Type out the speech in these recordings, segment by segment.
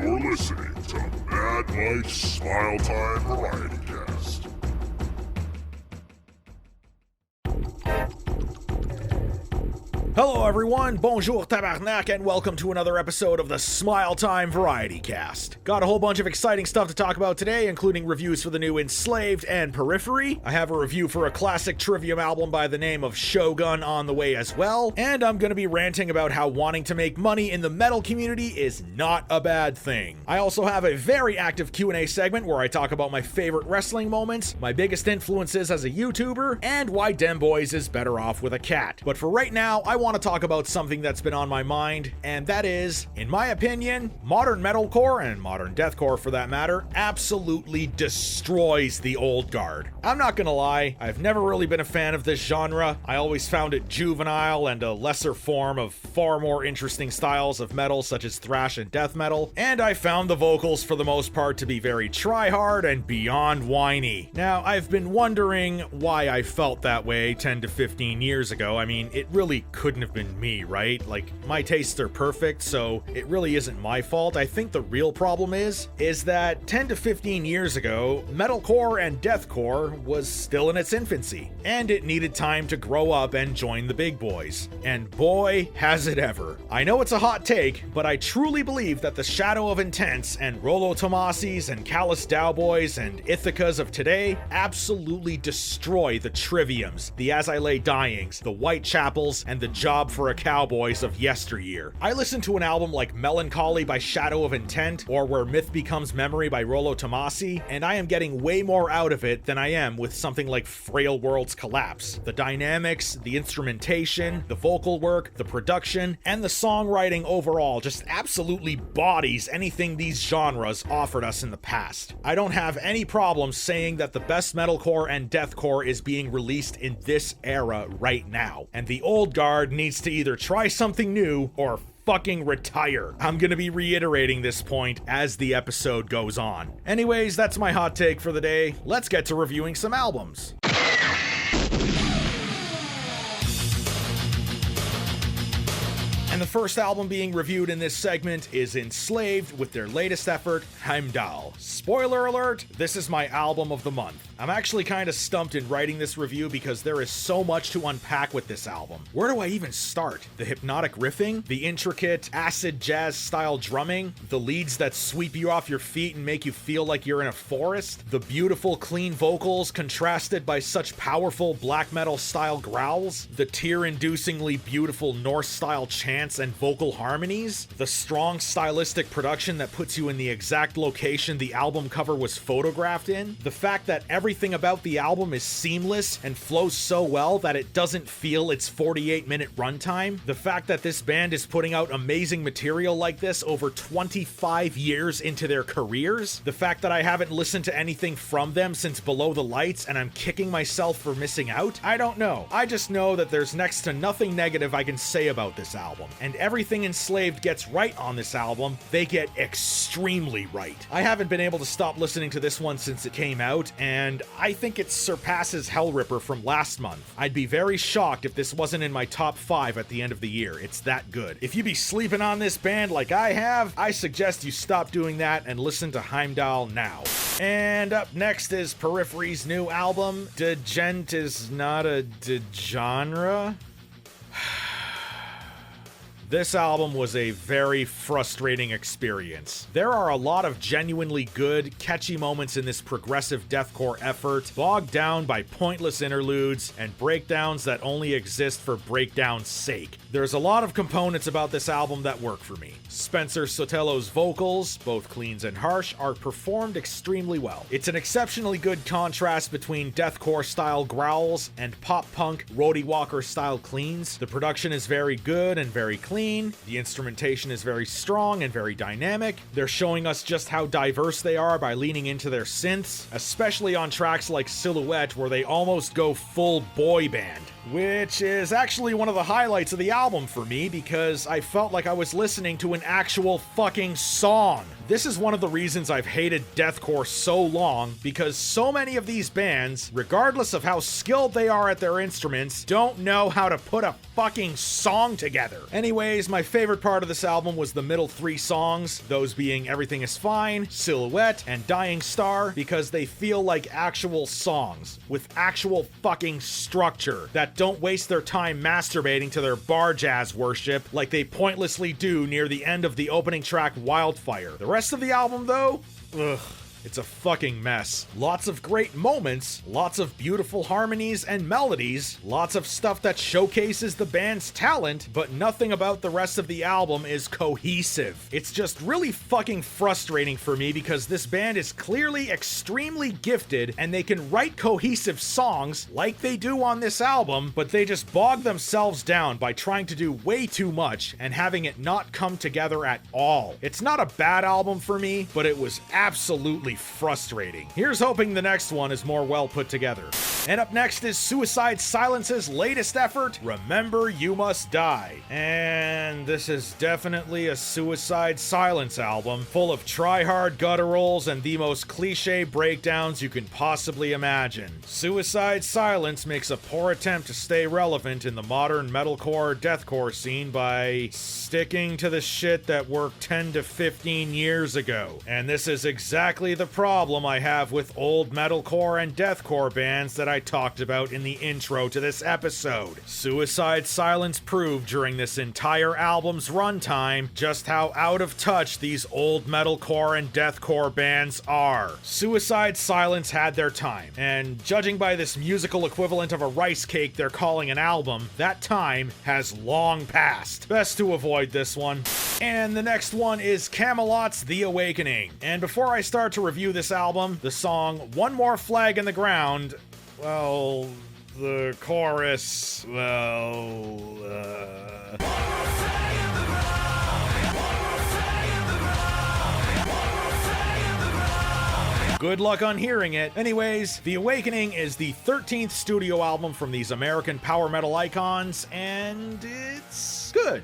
You're listening to Mad Mike's Smile Time Variety Cast. Hello everyone, bonjour tabarnak, and welcome to another episode of the Smile Time Variety Cast. Got a whole bunch of exciting stuff to talk about today, including reviews for the new Enslaved and Periphery. I have a review for a classic Trivium album by the name of Shogun on the way as well, and I'm gonna be ranting about how wanting to make money in the metal community is not a bad thing. I also have a very active Q&A segment where I talk about my favorite wrestling moments, my biggest influences as a YouTuber, and why DEM Boys is better off with a cat. But for right now, I want to talk about something that's been on my mind, and that is, in my opinion, modern metalcore, and modern deathcore for that matter, absolutely destroys the old guard. I'm not gonna lie, I've never really been a fan of this genre. I always found it juvenile and a lesser form of far more interesting styles of metal such as thrash and death metal, and I found the vocals for the most part to be very try-hard and beyond whiny. Now, I've been wondering why I felt that way 10 to 15 years ago. I mean, it really couldn't have been me, right? Like, my tastes are perfect, so it really isn't my fault. I think the real problem is that 10 to 15 years ago, metalcore and deathcore was still in its infancy, and it needed time to grow up and join the big boys. And boy, has it ever. I know it's a hot take, but I truly believe that the Shadow of Intense and Rollo Tomassis and Callous Dowboys and Ithacas of today absolutely destroy the Triviums, the As I Lay Dyings, the Whitechapels, and the Job for a Cowboys of yesteryear. I listen to an album like Melancholy by Shadow of Intent, or Where Myth Becomes Memory by Rollo Tomassi, and I am getting way more out of it than I am with something like Frail Worlds Collapse. The dynamics, the instrumentation, the vocal work, the production, and the songwriting overall just absolutely bodies anything these genres offered us in the past. I don't have any problem saying that the best metalcore and deathcore is being released in this era right now, and the old guard needs to either try something new or fucking retire. I'm gonna be reiterating this point as the episode goes on. Anyways, that's my hot take for the day. Let's get to reviewing some albums. And the first album being reviewed in this segment is Enslaved with their latest effort, Heimdal. Spoiler alert, this is my album of the month. I'm actually kind of stumped in writing this review because there is so much to unpack with this album. Where do I even start? The hypnotic riffing, the intricate acid jazz style drumming, the leads that sweep you off your feet and make you feel like you're in a forest, the beautiful clean vocals contrasted by such powerful black metal style growls, the tear-inducingly beautiful Norse style chants and vocal harmonies, the strong stylistic production that puts you in the exact location the album cover was photographed in, the fact that everything about the album is seamless and flows so well that it doesn't feel its 48-minute runtime, the fact that this band is putting out amazing material like this over 25 years into their careers, the fact that I haven't listened to anything from them since Below the Lights and I'm kicking myself for missing out. I don't know. I just know that there's next to nothing negative I can say about this album, and everything Enslaved gets right on this album, they get extremely right. I haven't been able to stop listening to this one since it came out, and I think it surpasses Hellripper from last month. I'd be very shocked if this wasn't in my top 5 at the end of the year. It's that good. If you be sleeping on this band like I have, I suggest you stop doing that and listen to Heimdal now. And up next is Periphery's new album, Djent is not a genre. This album was a very frustrating experience. There are a lot of genuinely good, catchy moments in this progressive deathcore effort, bogged down by pointless interludes and breakdowns that only exist for breakdown's sake. There's a lot of components about this album that work for me. Spencer Sotelo's vocals, both clean and harsh, are performed extremely well. It's an exceptionally good contrast between deathcore-style growls and pop-punk, Roadie Walker-style cleans. The production is very good and very clean. The instrumentation is very strong and very dynamic. They're showing us just how diverse they are by leaning into their synths, especially on tracks like Silhouette where they almost go full boy band. which is actually one of the highlights of the album for me because I felt like I was listening to an actual fucking song. This is one of the reasons I've hated deathcore so long, because so many of these bands, regardless of how skilled they are at their instruments, don't know how to put a fucking song together. Anyways, my favorite part of this album was the middle 3 songs, those being Everything Is Fine, Silhouette, and Dying Star, because they feel like actual songs, with actual fucking structure, that don't waste their time masturbating to their bar jazz worship like they pointlessly do near the end of the opening track Wildfire. The rest of the album, though, ugh. It's a fucking mess. Lots of great moments, lots of beautiful harmonies and melodies, lots of stuff that showcases the band's talent, but nothing about the rest of the album is cohesive. It's just really fucking frustrating for me because this band is clearly extremely gifted and they can write cohesive songs like they do on this album, but they just bog themselves down by trying to do way too much and having it not come together at all. It's not a bad album for me, but it was absolutely frustrating. Here's hoping the next one is more well put together. And up next is Suicide Silence's latest effort, Remember You Must Die. And this is definitely a Suicide Silence album, full of try-hard gutturals and the most cliche breakdowns you can possibly imagine. Suicide Silence makes a poor attempt to stay relevant in the modern metalcore deathcore scene by sticking to the shit that worked 10 to 15 years ago. And this is exactly the problem I have with old metalcore and deathcore bands that I talked about in the intro to this episode. Suicide Silence proved during this entire album's runtime just how out of touch these old metalcore and deathcore bands are. Suicide Silence had their time, and judging by this musical equivalent of a rice cake they're calling an album, that time has long passed. Best to avoid this one. And the next one is Kamelot's The Awakening. And before I start to review this album, the song One More Flag in the Ground, well, the chorus, good luck on hearing it. Anyways, The Awakening is the 13th studio album from these American power metal icons, and it's good.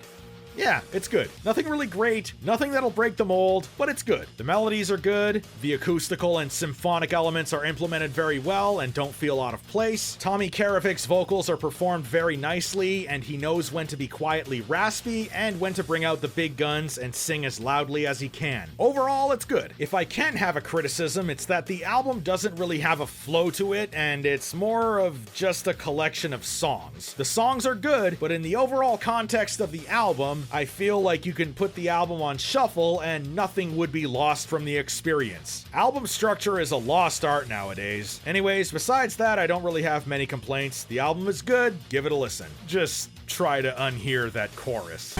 Yeah, it's good. Nothing really great, nothing that'll break the mold, but it's good. The melodies are good, the acoustical and symphonic elements are implemented very well and don't feel out of place. Tommy Karavic's vocals are performed very nicely, and he knows when to be quietly raspy and when to bring out the big guns and sing as loudly as he can. Overall, it's good. If I can have a criticism, it's that the album doesn't really have a flow to it, and it's more of just a collection of songs. The songs are good, but in the overall context of the album, I feel like you can put the album on shuffle and nothing would be lost from the experience. Album structure is a lost art nowadays. Anyways, besides that, I don't really have many complaints. The album is good, give it a listen. Just try to unhear that chorus.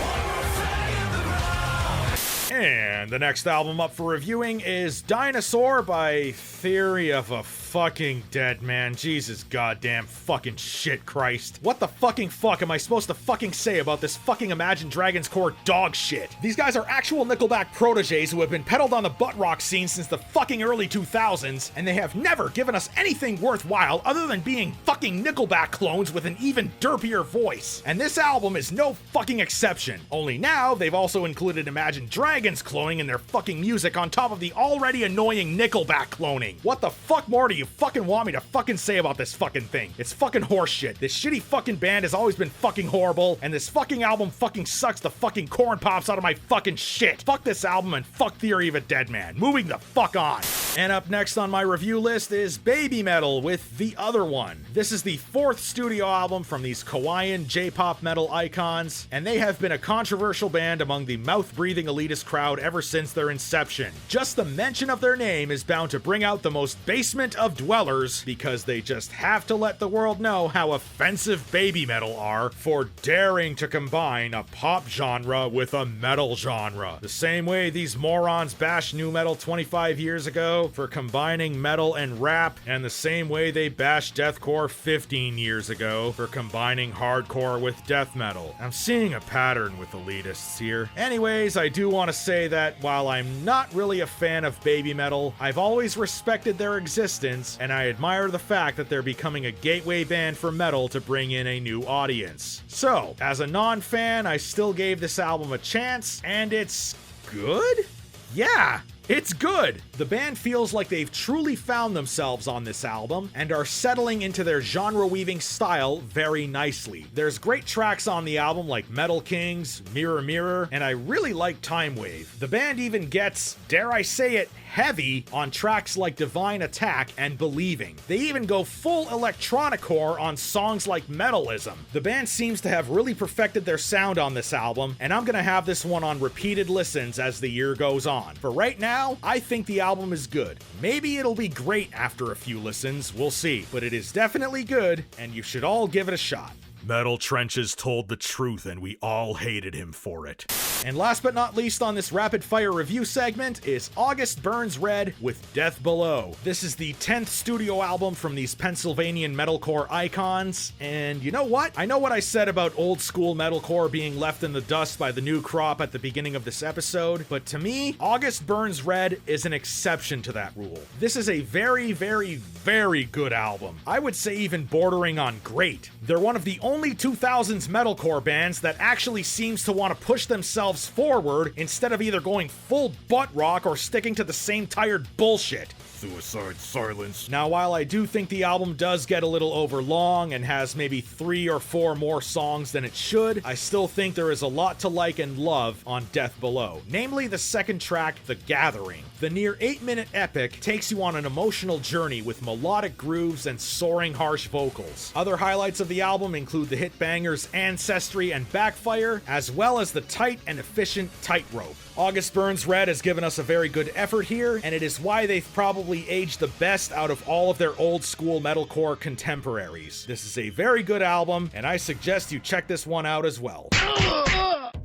And the next album up for reviewing is Dinosaur by Theory of a Fucking Deadman. Jesus goddamn fucking shit Christ. What the fucking fuck am I supposed to fucking say about this fucking Imagine Dragons core dog shit? These guys are actual Nickelback proteges who have been peddled on the butt rock scene since the fucking early 2000s, and they have never given us anything worthwhile other than being fucking Nickelback clones with an even derpier voice. And this album is no fucking exception. Only now, they've also included Imagine Dragons cloning in their fucking music on top of the already annoying Nickelback cloning. What the fuck more do you fucking want me to fucking say about this fucking thing? It's fucking horseshit. This shitty fucking band has always been fucking horrible, and this fucking album fucking sucks the fucking corn pops out of my fucking shit. Fuck this album and fuck Theory of a Deadman. Moving the fuck on. And up next on my review list is Babymetal with The Other One. This is the 4th studio album from these Hawaiian J-pop metal icons, and they have been a controversial band among the mouth-breathing elitist crowd ever since their inception. Just the mention of their name is bound to bring out the most basement of dwellers, because they just have to let the world know how offensive Babymetal are for daring to combine a pop genre with a metal genre. The same way these morons bashed nu metal 25 years ago for combining metal and rap, and the same way they bashed deathcore 15 years ago for combining hardcore with death metal. I'm seeing a pattern with elitists here. Anyways, I do want to say that while I'm not really a fan of Babymetal, I've always respected their existence fans, and I admire the fact that they're becoming a gateway band for metal to bring in a new audience. So, as a non-fan, I still gave this album a chance, and it's good? Yeah, it's good. The band feels like they've truly found themselves on this album and are settling into their genre-weaving style very nicely. There's great tracks on the album like Metal Kings, Mirror Mirror, and I really like Time Wave. The band even gets, dare I say it, heavy on tracks like Divine Attack and Believing. They even go full electronicore on songs like Metalism. The band seems to have really perfected their sound on this album, and I'm gonna have this one on repeated listens as the year goes on. For right now, I think the album is good. Maybe it'll be great after a few listens, we'll see. But it is definitely good, and you should all give it a shot. Metal Trenches told the truth, and we all hated him for it. And last but not least on this rapid fire review segment is August Burns Red with Death Below. This is the 10th studio album from these Pennsylvanian metalcore icons, and you know what? I know what I said about old school metalcore being left in the dust by the new crop at the beginning of this episode, but to me, August Burns Red is an exception to that rule. This is a very, very, very good album. I would say even bordering on great. They're one of the only 2000s metalcore bands that actually seems to want to push themselves forward instead of either going full butt rock or sticking to the same tired bullshit. Suicide Silence. Now, while I do think the album does get a little overlong and has maybe 3 or 4 more songs than it should, I still think there is a lot to like and love on Death Below. Namely the second track, The Gathering. The near 8-minute epic takes you on an emotional journey with melodic grooves and soaring harsh vocals. Other highlights of the album include the hit bangers Ancestry and Backfire, as well as the tight and efficient Tightrope. August Burns Red has given us a very good effort here, and it is why they've probably aged the best out of all of their old school metalcore contemporaries. This is a very good album, and I suggest you check this one out as well.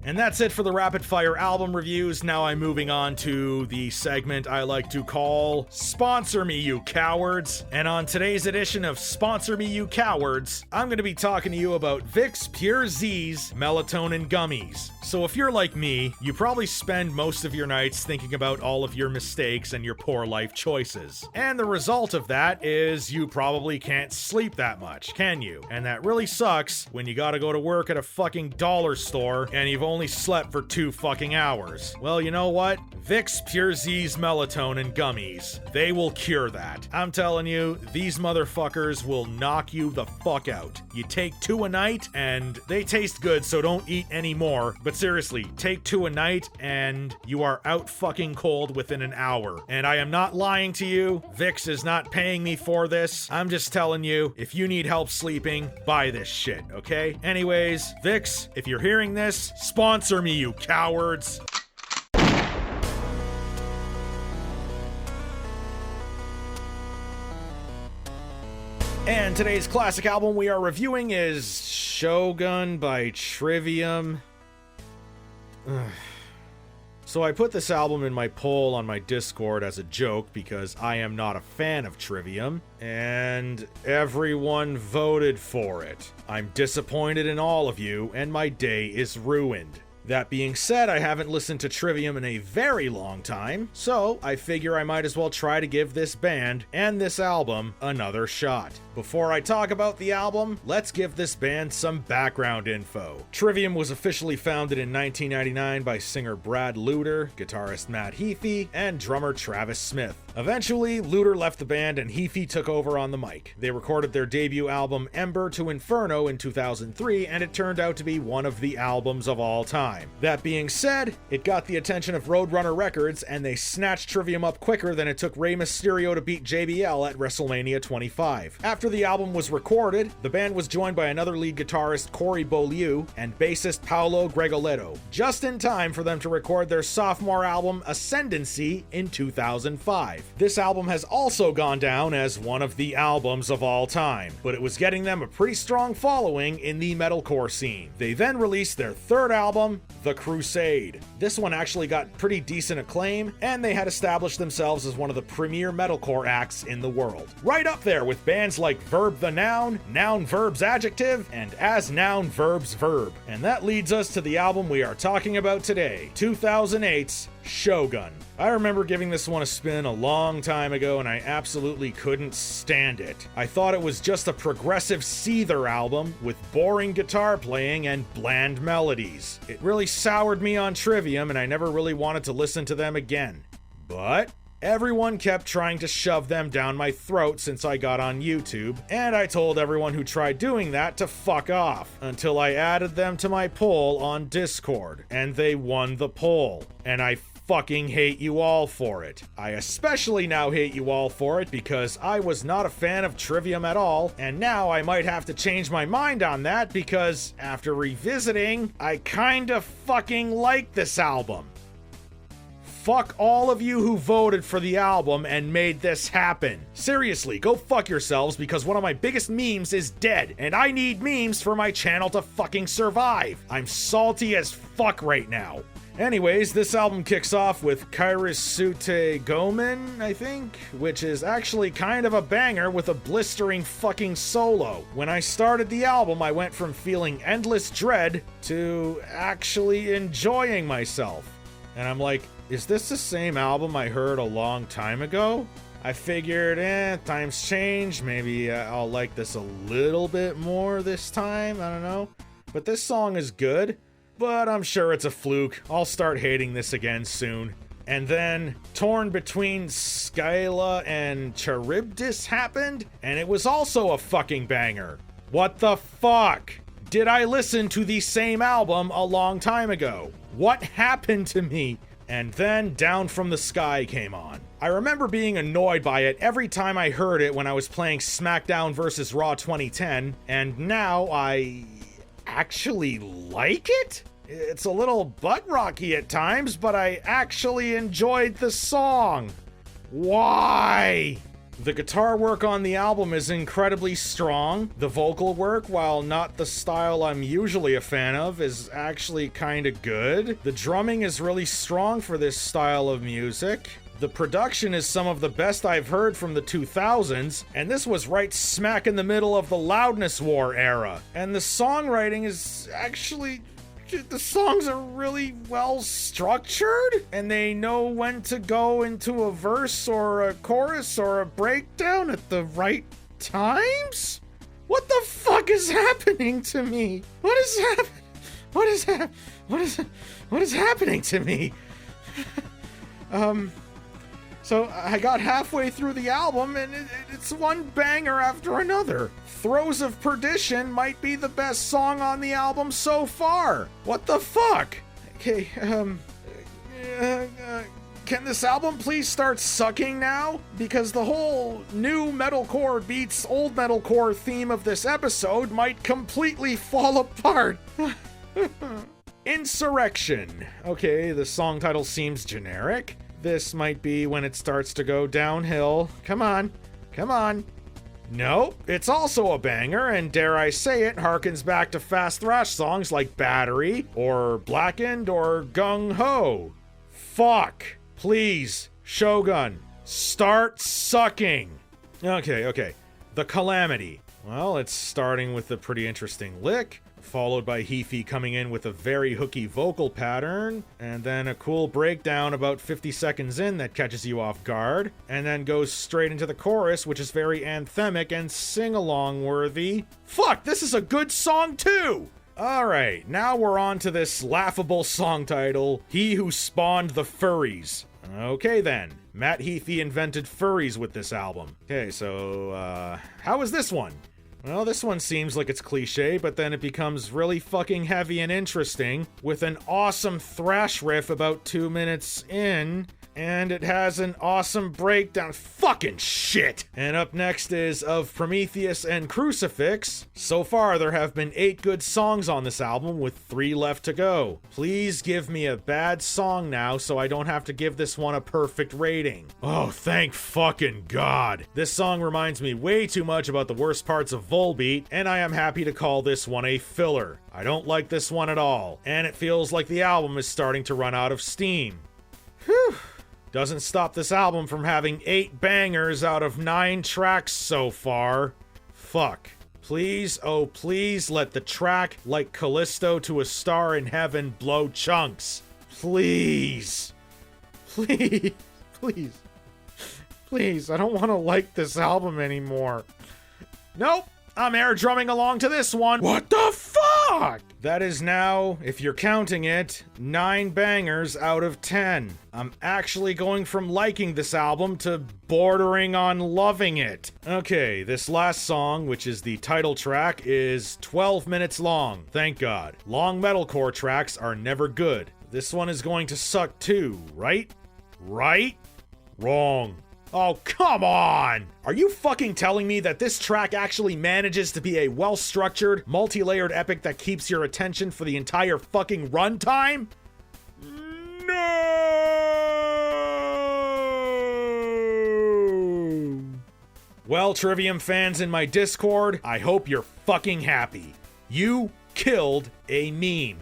And that's it for the rapid fire album reviews. Now I'm moving on to the segment I like to call Sponsor Me, You Cowards. And on today's edition of Sponsor Me, You Cowards, I'm going to be talking to you about Vicks Pure Z's Melatonin Gummies. So if you're like me, you probably spend most of your nights thinking about all of your mistakes and your poor life choices. And the result of that is you probably can't sleep that much, can you? And that really sucks when you gotta go to work at a fucking dollar store and you've only slept for 2 fucking hours. Well, you know what? Vicks Pure Z's Melatonin Gummies. They will cure that. I'm telling you, these motherfuckers will knock you the fuck out. You take 2 a night and they taste good, so don't eat any more. But seriously, take 2 a night and you are out fucking cold within an hour. And I am not lying to you. Vicks is not paying me for this. I'm just telling you, if you need help sleeping, buy this shit, okay? Anyways, Vicks, if you're hearing this, sponsor me, you cowards. And today's classic album we are reviewing is Shogun by Trivium. So I put this album in my poll on my Discord as a joke because I am not a fan of Trivium, and everyone voted for it. I'm disappointed in all of you, and my day is ruined. That being said, I haven't listened to Trivium in a very long time, so I figure I might as well try to give this band and this album another shot. Before I talk about the album, let's give this band some background info. Trivium was officially founded in 1999 by singer Brad Luter, guitarist Matt Heafy, and drummer Travis Smith. Eventually, Luter left the band and Heafy took over on the mic. They recorded their debut album Ember to Inferno in 2003, and it turned out to be one of the albums of all time. That being said, it got the attention of Roadrunner Records, and they snatched Trivium up quicker than it took Rey Mysterio to beat JBL at WrestleMania 25. After the album was recorded, the band was joined by another lead guitarist Corey Beaulieu and bassist Paolo Gregoletto, just in time for them to record their sophomore album Ascendancy in 2005. This album has also gone down as one of the albums of all time, but it was getting them a pretty strong following in the metalcore scene. They then released their third album, The Crusade. This one actually got pretty decent acclaim, and they had established themselves as one of the premier metalcore acts in the world. Right up there with bands like Verb the Noun, Noun Verbs Adjective, and As Noun Verbs Verb. And that leads us to the album we are talking about today, 2008's Shogun. I remember giving this one a spin a long time ago and I absolutely couldn't stand it. I thought it was just a progressive seether album with boring guitar playing and bland melodies. It really soured me on Trivium and I never really wanted to listen to them again. But everyone kept trying to shove them down my throat since I got on YouTube, and I told everyone who tried doing that to fuck off, until I added them to my poll on Discord, and they won the poll, and I fucking hate you all for it. I especially now hate you all for it because I was not a fan of Trivium at all, and now I might have to change my mind on that because, after revisiting, I kinda fucking like this album. Fuck all of you who voted for the album and made this happen. Seriously, go fuck yourselves because one of my biggest memes is dead, and I need memes for my channel to fucking survive. I'm salty as fuck right now. Anyways, this album kicks off with Kairasute Gomen, I think, which is actually kind of a banger with a blistering fucking solo. When I started the album, I went from feeling endless dread to actually enjoying myself. And I'm like, is this the same album I heard a long time ago? I figured, times change, maybe I'll like this a little bit more this time, I don't know. But this song is good, but I'm sure it's a fluke. I'll start hating this again soon. And then, Torn Between Scylla and Charybdis happened, and it was also a fucking banger. What the fuck? Did I listen to the same album a long time ago? What happened to me? And then Down From the Sky came on. I remember being annoyed by it every time I heard it when I was playing SmackDown vs. Raw 2010, and now I actually like it? It's a little butt-rocky at times, but I actually enjoyed the song. Why? The guitar work on the album is incredibly strong. The vocal work, while not the style I'm usually a fan of, is actually kinda good. The drumming is really strong for this style of music. The production is some of the best I've heard from the 2000s, and this was right smack in the middle of the Loudness War era. And the songwriting is actually... the songs are really well structured, and they know when to go into a verse or a chorus or a breakdown at the right times? What the fuck is happening to me? What is happening to me? So I got halfway through the album and it's one banger after another. Throes of Perdition might be the best song on the album so far. What the fuck? Okay, can this album please start sucking now? Because the whole new metalcore beats old metalcore theme of this episode might completely fall apart. Insurrection. Okay, the song title seems generic. This might be when it starts to go downhill. Come on. Come on. Nope, it's also a banger, and dare I say it, harkens back to fast thrash songs like Battery, or Blackened, or Gung Ho. Fuck. Please, Shogun, start sucking. Okay. The Calamity. Well, it's starting with a pretty interesting lick, followed by Heafy coming in with a very hooky vocal pattern, and then a cool breakdown about 50 seconds in that catches you off guard, and then goes straight into the chorus, which is very anthemic and sing-along worthy. Fuck, this is a good song too! Alright, now we're on to this laughable song title, He Who Spawned the Furries. Okay then, Matt Heafy invented furries with this album. Okay, so, how is this one? Well, this one seems like it's cliche, but then it becomes really fucking heavy and interesting, with an awesome thrash riff about 2 minutes in, and it has an awesome breakdown. Fucking shit! And up next is Of Prometheus and Crucifix. So far, there have been 8 good songs on this album, with 3 left to go. Please give me a bad song now, so I don't have to give this one a perfect rating. Oh, thank fucking God. This song reminds me way too much about the worst parts of Volbeat, and I am happy to call this one a filler. I don't like this one at all, and it feels like the album is starting to run out of steam. Whew. Doesn't stop this album from having 8 bangers out of 9 tracks so far. Fuck. Please, oh please, let the track Like Callisto to a Star in Heaven blow chunks. Please. Please, please, please, I don't want to like this album anymore. Nope, I'm air drumming along to this one. What the fuck? That is now, if you're counting it, 9 bangers out of 10. I'm actually going from liking this album to bordering on loving it. Okay, this last song, which is the title track, is 12 minutes long. Thank God. Long metalcore tracks are never good. This one is going to suck too, right? Right? Wrong. Oh, come on! Are you fucking telling me that this track actually manages to be a well-structured, multi-layered epic that keeps your attention for the entire fucking runtime? No! Well, Trivium fans in my Discord, I hope you're fucking happy. You killed a meme.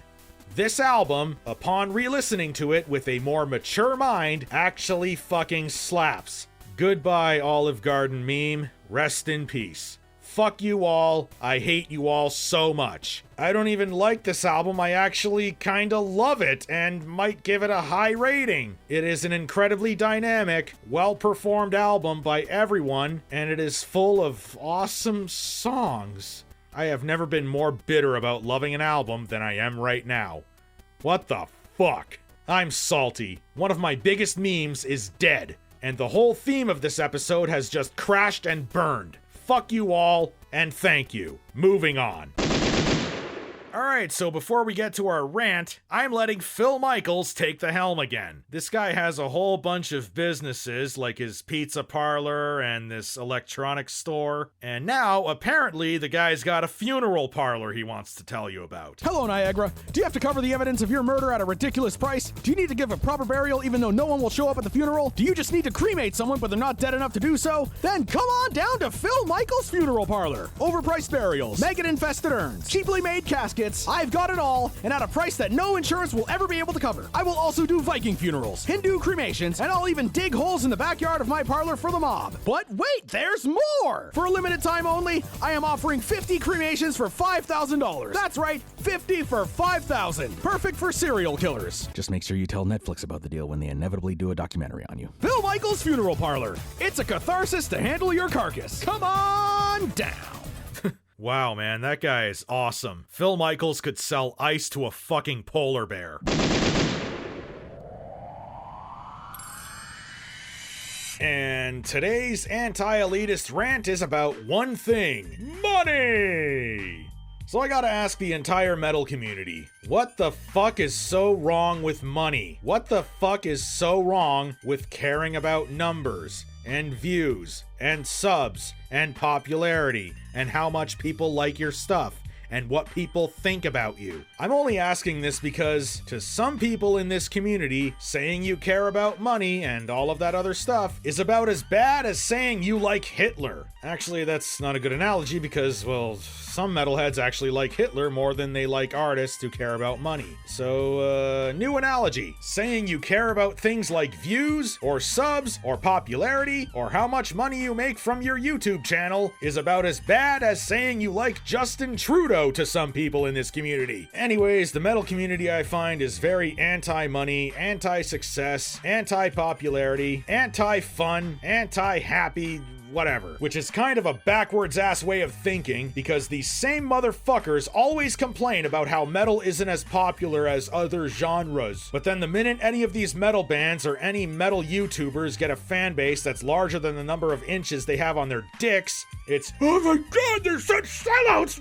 This album, upon re-listening to it with a more mature mind, actually fucking slaps. Goodbye, Olive Garden meme. Rest in peace. Fuck you all. I hate you all so much. I don't even like this album. I actually kinda love it and might give it a high rating. It is an incredibly dynamic, well-performed album by everyone, and it is full of awesome songs. I have never been more bitter about loving an album than I am right now. What the fuck? I'm salty. One of my biggest memes is dead. And the whole theme of this episode has just crashed and burned. Fuck you all, and thank you. Moving on. Alright, so before we get to our rant, I'm letting Phil Michaels take the helm again. This guy has a whole bunch of businesses, like his pizza parlor and this electronics store, and now, apparently, the guy's got a funeral parlor he wants to tell you about. Hello, Niagara. Do you have to cover the evidence of your murder at a ridiculous price? Do you need to give a proper burial even though no one will show up at the funeral? Do you just need to cremate someone but they're not dead enough to do so? Then come on down to Phil Michaels Funeral Parlor. Overpriced burials, maggot-infested urns, cheaply made caskets. I've got it all, and at a price that no insurance will ever be able to cover. I will also do Viking funerals, Hindu cremations, and I'll even dig holes in the backyard of my parlor for the mob. But wait, there's more! For a limited time only, I am offering 50 cremations for $5,000. That's right, 50 for $5,000. Perfect for serial killers. Just make sure you tell Netflix about the deal when they inevitably do a documentary on you. Phil Michaels Funeral Parlor. It's a catharsis to handle your carcass. Come on down. Wow, man, that guy is awesome. Phil Michaels could sell ice to a fucking polar bear. And today's anti-elitist rant is about one thing: money! So I gotta ask the entire metal community, what the fuck is so wrong with money? What the fuck is so wrong with caring about numbers and views and subs and popularity and how much people like your stuff and what people think about you? I'm only asking this because to some people in this community, saying you care about money and all of that other stuff is about as bad as saying you like Hitler. Actually, that's not a good analogy because, well, some metalheads actually like Hitler more than they like artists who care about money. So, new analogy. Saying you care about things like views, or subs, or popularity, or how much money you make from your YouTube channel is about as bad as saying you like Justin Trudeau to some people in this community. Anyways, the metal community I find is very anti-money, anti-success, anti-popularity, anti-fun, anti-happy, whatever, which is kind of a backwards ass way of thinking because these same motherfuckers always complain about how metal isn't as popular as other genres. But then the minute any of these metal bands or any metal YouTubers get a fan base that's larger than the number of inches they have on their dicks, it's, oh my god, they're such sellouts!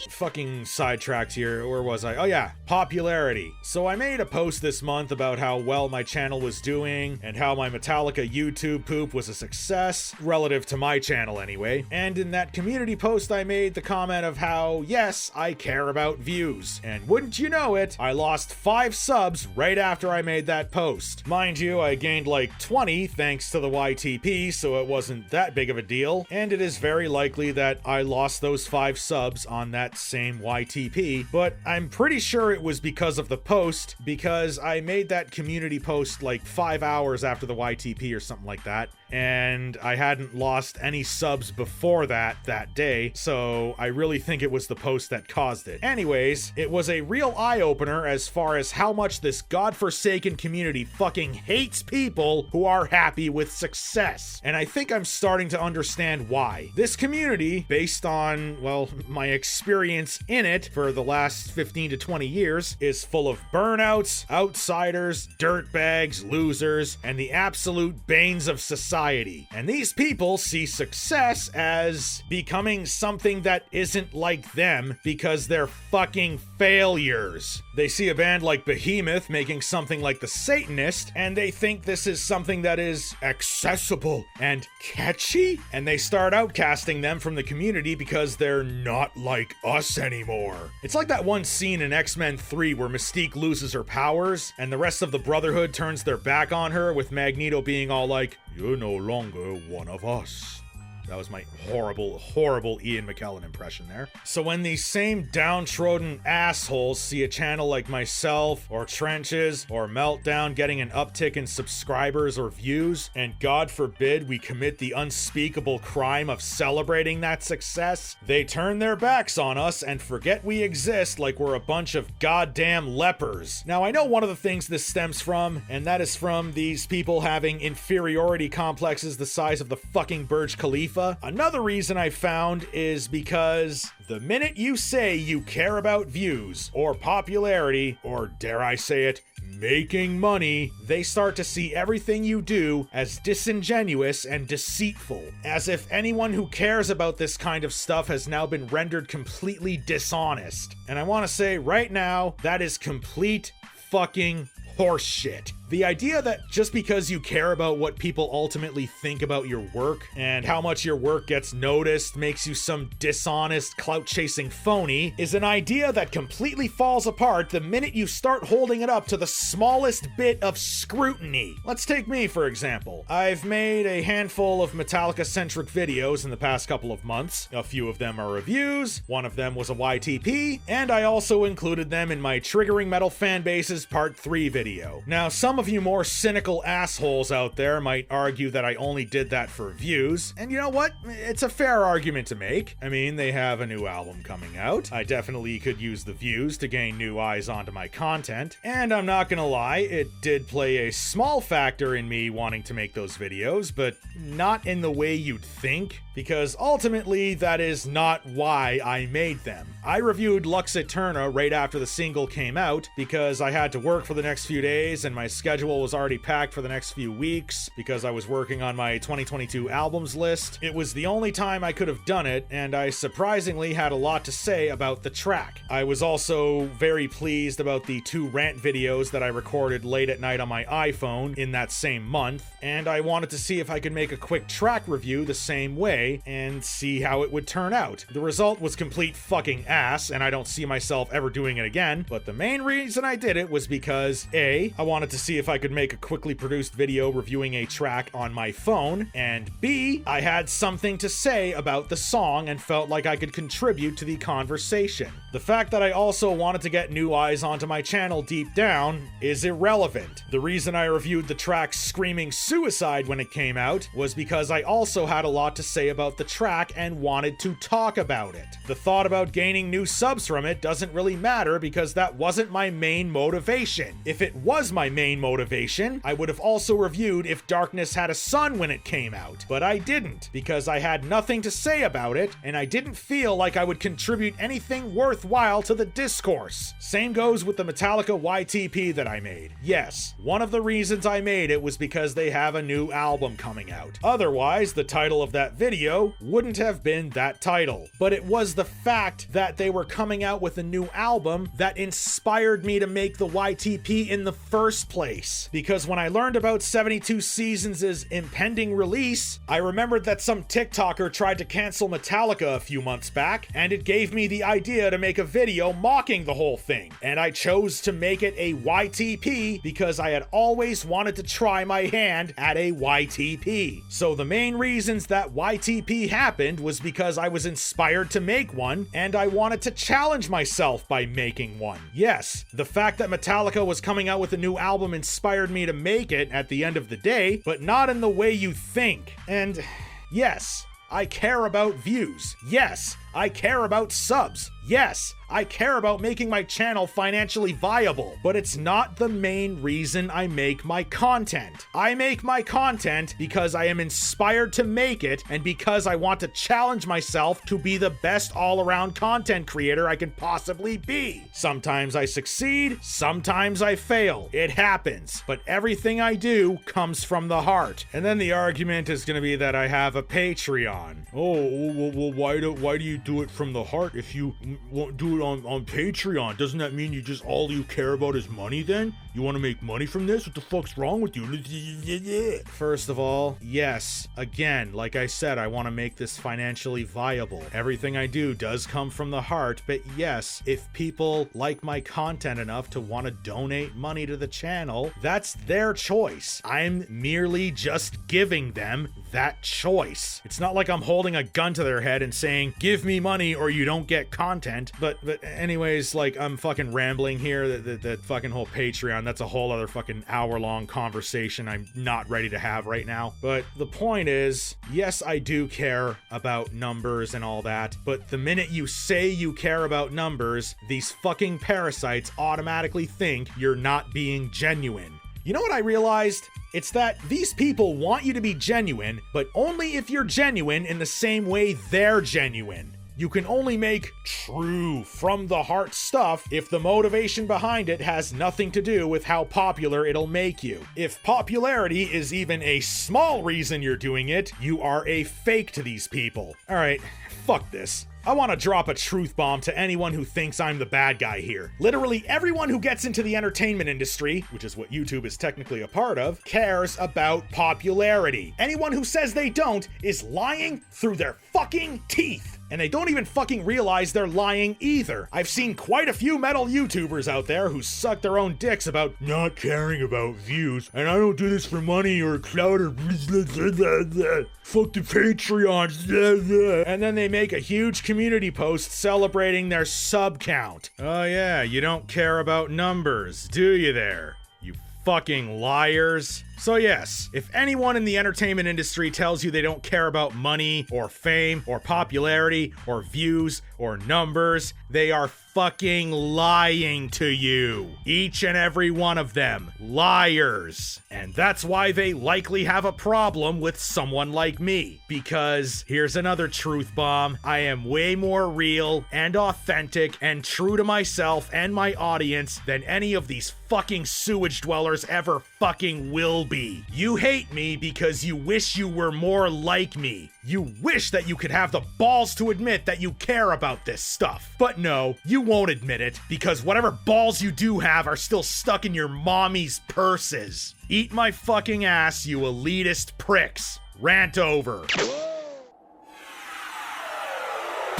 Fucking sidetracked here. Where was I? Oh yeah, popularity. So I made a post this month about how well my channel was doing and how my Metallica YouTube poop was a success, relative to my channel anyway. And in that community post I made the comment of how, yes, I care about views. And wouldn't you know it, I lost 5 subs right after I made that post. Mind you, I gained like 20 thanks to the YTP, so it wasn't that big of a deal. And it is very likely that I lost those 5 subs on that same YTP, but I'm pretty sure it was because of the post, because I made that community post like 5 hours after the YTP or something like that. and I hadn't lost any subs before that day, so I really think it was the post that caused it. Anyways, it was a real eye-opener as far as how much this godforsaken community fucking hates people who are happy with success. And I think I'm starting to understand why. This community, based on, well, my experience in it for the last 15 to 20 years, is full of burnouts, outsiders, dirtbags, losers, and the absolute banes of society. And these people see success as becoming something that isn't like them because they're fucking failures. They see a band like Behemoth making something like The Satanist, and they think this is something that is accessible and catchy, and they start outcasting them from the community because they're not like us anymore. It's like that one scene in X-Men 3 where Mystique loses her powers, and the rest of the Brotherhood turns their back on her, with Magneto being all like, "You're no longer one of us." That was my horrible Ian McKellen impression there. So when these same downtrodden assholes see a channel like myself, or Trenches, or Meltdown getting an uptick in subscribers or views, and God forbid we commit the unspeakable crime of celebrating that success, they turn their backs on us and forget we exist like we're a bunch of goddamn lepers. Now, I know one of the things this stems from, and that is from these people having inferiority complexes the size of the fucking Burj Khalifa. Another reason I found is because the minute you say you care about views or popularity, or dare I say it, making money, they start to see everything you do as disingenuous and deceitful, as if anyone who cares about this kind of stuff has now been rendered completely dishonest. And I want to say right now, that is complete fucking horseshit. The idea that just because you care about what people ultimately think about your work and how much your work gets noticed makes you some dishonest, clout-chasing phony is an idea that completely falls apart the minute you start holding it up to the smallest bit of scrutiny. Let's take me, for example. I've made a handful of Metallica-centric videos in the past couple of months. A few of them are reviews, one of them was a YTP, and I also included them in my Triggering Metal Fanbases Part 3 video. Now, some of you more cynical assholes out there might argue that I only did that for views, and you know what? It's a fair argument to make. I mean, they have a new album coming out. I definitely could use the views to gain new eyes onto my content, and I'm not gonna lie, it did play a small factor in me wanting to make those videos, but not in the way you'd think, because ultimately that is not why I made them. I reviewed Lux Eterna right after the single came out because I had to work for the next few days and my schedule was already packed for the next few weeks because I was working on my 2022 albums list. It was the only time I could have done it, and I surprisingly had a lot to say about the track. I was also very pleased about the 2 rant videos that I recorded late at night on my iPhone in that same month, and I wanted to see if I could make a quick track review the same way and see how it would turn out. The result was complete fucking ass, and I don't see myself ever doing it again, but the main reason I did it was because A, I wanted to see if I could make a quickly produced video reviewing a track on my phone, and B, I had something to say about the song and felt like I could contribute to the conversation. The fact that I also wanted to get new eyes onto my channel deep down is irrelevant. The reason I reviewed the track Screaming Suicide when it came out was because I also had a lot to say about the track and wanted to talk about it. The thought about gaining new subs from it doesn't really matter because that wasn't my main motivation. If it was my main motivation, I would have also reviewed If Darkness Had a Sun when it came out, but I didn't because I had nothing to say about it and I didn't feel like I would contribute anything worthwhile to the discourse. Same goes with the Metallica YTP that I made. Yes, one of the reasons I made it was because they have a new album coming out. Otherwise, the title of that video wouldn't have been that title. But it was the fact that they were coming out with a new album that inspired me to make the YTP in the first place. Because when I learned about 72 Seasons' impending release, I remembered that some TikToker tried to cancel Metallica a few months back, and it gave me the idea to make a video mocking the whole thing. And I chose to make it a YTP because I had always wanted to try my hand at a YTP. So the main reasons that YTP happened was because I was inspired to make one, and I wanted to challenge myself by making one. Yes, the fact that Metallica was coming out with a new album inspired me to make it at the end of the day, but not in the way you think. And yes, I care about views. Yes, I care about subs. Yes, I care about making my channel financially viable, but it's not the main reason I make my content. I make my content because I am inspired to make it and because I want to challenge myself to be the best all-around content creator I can possibly be. Sometimes I succeed, sometimes I fail. It happens, but everything I do comes from the heart. And then the argument is going to be that I have a Patreon. Oh, well, why do you do it from the heart if you won't do it on Patreon? Doesn't that mean all you care about is money then? You want to make money from this? What the fuck's wrong with you? First of all, yes, again, like I said, I want to make this financially viable. Everything I do does come from the heart, but yes, if people like my content enough to want to donate money to the channel, that's their choice. I'm merely just giving them that choice. It's not like I'm holding a gun to their head and saying, give me money or you don't get content. But anyways, like, I'm fucking rambling here. That fucking whole Patreon, that's a whole other fucking hour-long conversation I'm not ready to have right now. But the point is, yes, I do care about numbers and all that, but the minute you say you care about numbers, these fucking parasites automatically think you're not being genuine. You know what I realized? It's that these people want you to be genuine, but only if you're genuine in the same way they're genuine. You can only make true, from the heart stuff if the motivation behind it has nothing to do with how popular it'll make you. If popularity is even a small reason you're doing it, you are a fake to these people. Alright, fuck this. I want to drop a truth bomb to anyone who thinks I'm the bad guy here. Literally everyone who gets into the entertainment industry, which is what YouTube is technically a part of, cares about popularity. Anyone who says they don't is lying through their fucking teeth. And they don't even fucking realize they're lying either. I've seen quite a few metal YouTubers out there who suck their own dicks about not caring about views, and I don't do this for money or clout or fuck the Patreon. And then they make a huge community post celebrating their sub count. Oh yeah, you don't care about numbers, do you there? You fucking liars. So yes, if anyone in the entertainment industry tells you they don't care about money or fame or popularity or views or numbers, they are fucking lying to you. Each and every one of them. Liars. And that's why they likely have a problem with someone like me. Because here's another truth bomb. I am way more real and authentic and true to myself and my audience than any of these fucking sewage dwellers ever fucking will be. You hate me because you wish you were more like me. You wish that you could have the balls to admit that you care about this stuff. But no, you won't admit it because whatever balls you do have are still stuck in your mommy's purses. Eat my fucking ass, you elitist pricks. Rant over.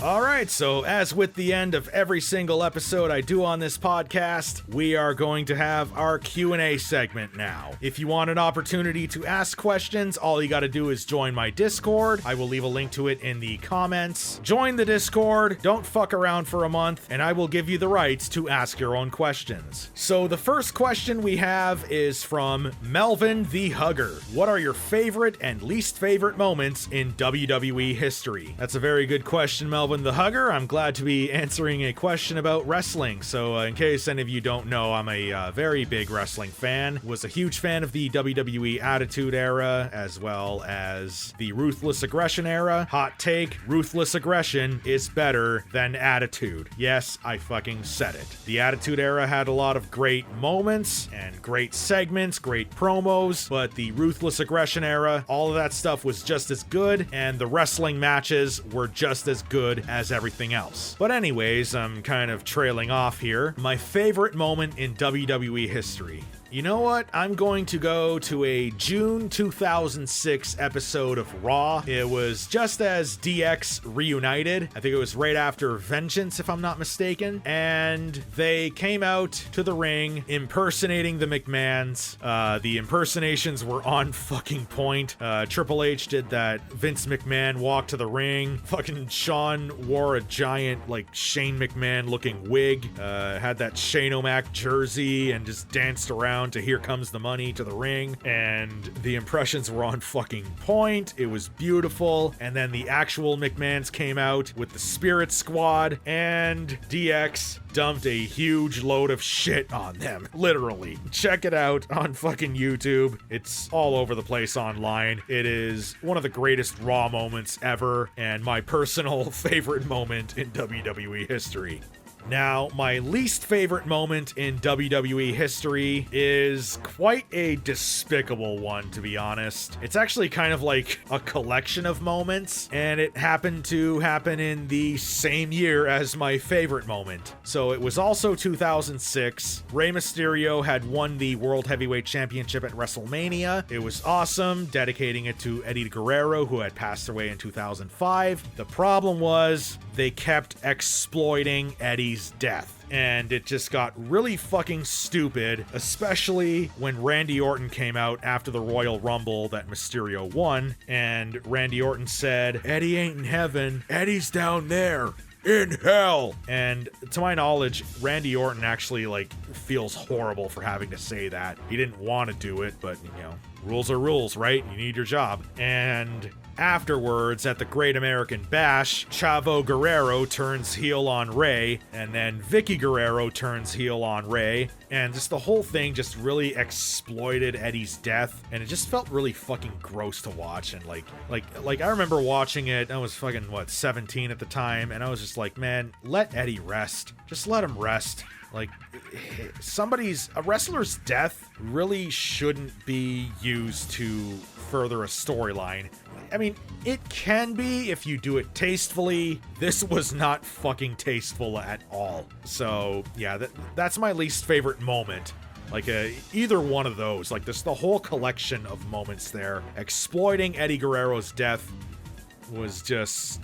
Alright, so as with the end of every single episode I do on this podcast, we are going to have our Q&A segment now. If you want an opportunity to ask questions, all you gotta do is join my Discord. I will leave a link to it in the comments. Join the Discord, don't fuck around for a month, and I will give you the rights to ask your own questions. So the first question we have is from Melvin the Hugger. What are your favorite and least favorite moments in WWE history? That's a very good question, Melvin the Hugger. I'm glad to be answering a question about wrestling. So in case any of you don't know, I'm a very big wrestling fan. Was a huge fan of the WWE Attitude Era as well as the Ruthless Aggression Era. Hot take, Ruthless Aggression is better than Attitude. Yes, I fucking said it. The Attitude Era had a lot of great moments and great segments, great promos, but the Ruthless Aggression Era, all of that stuff was just as good, and the wrestling matches were just as good as everything else. But anyways, I'm kind of trailing off here. My favorite moment in WWE history. You know what? I'm going to go to a June 2006 episode of Raw. It was just as DX reunited. I think it was right after Vengeance, if I'm not mistaken. And they came out to the ring impersonating the McMahons. The impersonations were on fucking point. Triple H did that Vince McMahon walk to the ring. Fucking Shawn wore a giant, like, Shane McMahon looking wig. Had that Shane O'Mac jersey and just danced around to Here Comes the Money to the ring, and the impressions were on fucking point. It was beautiful. And then the actual McMahons came out with the Spirit Squad, and DX dumped a huge load of shit on them. Literally. Check it out on fucking YouTube. It's all over the place online. It is one of the greatest Raw moments ever, and my personal favorite moment in WWE history. Now, my least favorite moment in WWE history is quite a despicable one, to be honest. It's actually kind of like a collection of moments, and it happened to happen in the same year as my favorite moment. So it was also 2006. Rey Mysterio had won the World Heavyweight Championship at WrestleMania. It was awesome, dedicating it to Eddie Guerrero, who had passed away in 2005. The problem was they kept exploiting Eddie's death, and it just got really fucking stupid, especially when Randy Orton came out after the Royal Rumble that Mysterio won, and Randy Orton said, "Eddie ain't in heaven, Eddie's down there in hell." And to my knowledge, Randy Orton actually, like, feels horrible for having to say that. He didn't want to do it, but, you know, rules are rules, right? You need your job. And afterwards, at the Great American Bash, Chavo Guerrero turns heel on Rey, and then Vicky Guerrero turns heel on Rey, and just the whole thing just really exploited Eddie's death, and it just felt really fucking gross to watch. And like I remember watching it. I was fucking 17 at the time, and I was just like, man, let Eddie rest. Just let him rest. Like, a wrestler's death really shouldn't be used to further a storyline. I mean, it can be if you do it tastefully. This was not fucking tasteful at all. So, yeah, that's my least favorite moment. Like, either one of those. Like, this, the whole collection of moments there. Exploiting Eddie Guerrero's death was just,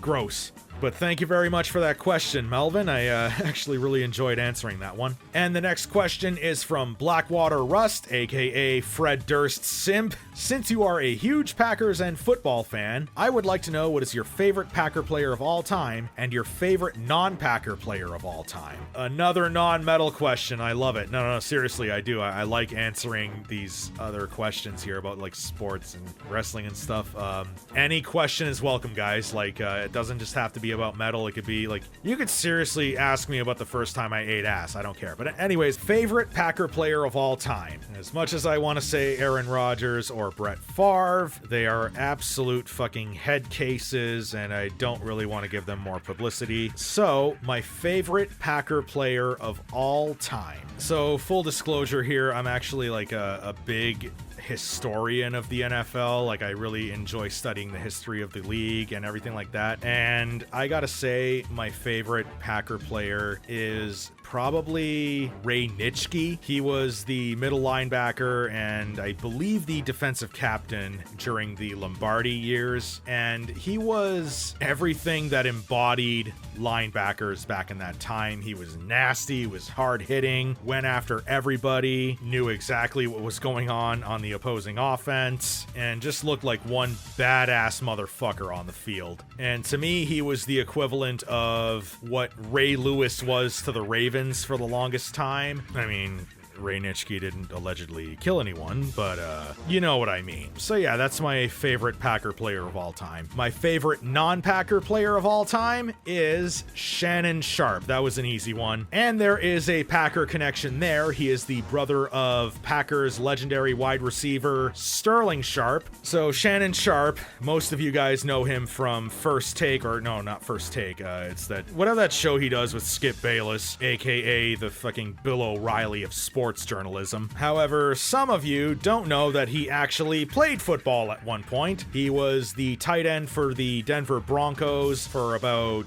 gross. But thank you very much for that question, Melvin. I actually really enjoyed answering that one. And the next question is from Blackwater Rust, aka Fred Durst's Simp. Since you are a huge Packers and football fan, I would like to know what is your favorite Packer player of all time and your favorite non-Packer player of all time. Another non-metal question. I love it. No, seriously, I do. I like answering these other questions here about, like, sports and wrestling and stuff. Any question is welcome, guys. Like, it doesn't just have to be about metal. It could be, like, you could seriously ask me about the first time I ate ass. I don't care. But anyways, favorite Packer player of all time. As much as I want to say Aaron Rodgers or Brett Favre, they are absolute fucking head cases, and I don't really want to give them more publicity. So, my favorite Packer player of all time. So, full disclosure here, I'm actually like a big historian of the NFL. Like, I really enjoy studying the history of the league and everything like that. And I gotta say, my favorite Packer player is probably Ray Nitschke. He was the middle linebacker and I believe the defensive captain during the Lombardi years. And he was everything that embodied linebackers back in that time. He was nasty, was hard hitting, went after everybody, knew exactly what was going on the opposing offense, and just looked like one badass motherfucker on the field. And to me, he was the equivalent of what Ray Lewis was to the Ravens for the longest time. I mean, Ray Nitschke didn't allegedly kill anyone, but you know what I mean. So yeah, that's my favorite Packer player of all time. My favorite non-Packer player of all time is Shannon Sharpe. That was an easy one. And there is a Packer connection there. He is the brother of Packers legendary wide receiver Sterling Sharpe. So Shannon Sharpe, most of you guys know him from First Take, or no, not First Take. It's that, whatever that show he does with Skip Bayless, aka the fucking Bill O'Reilly of sports sports journalism. However, some of you don't know that he actually played football at one point. He was the tight end for the Denver Broncos for about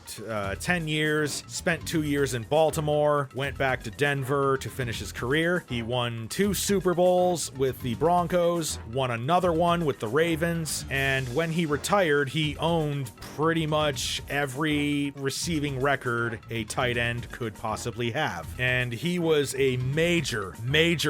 10 years, spent 2 years in Baltimore, went back to Denver to finish his career. He won 2 Super Bowls with the Broncos, won another one with the Ravens, and when he retired, he owned pretty much every receiving record a tight end could possibly have. And he was a major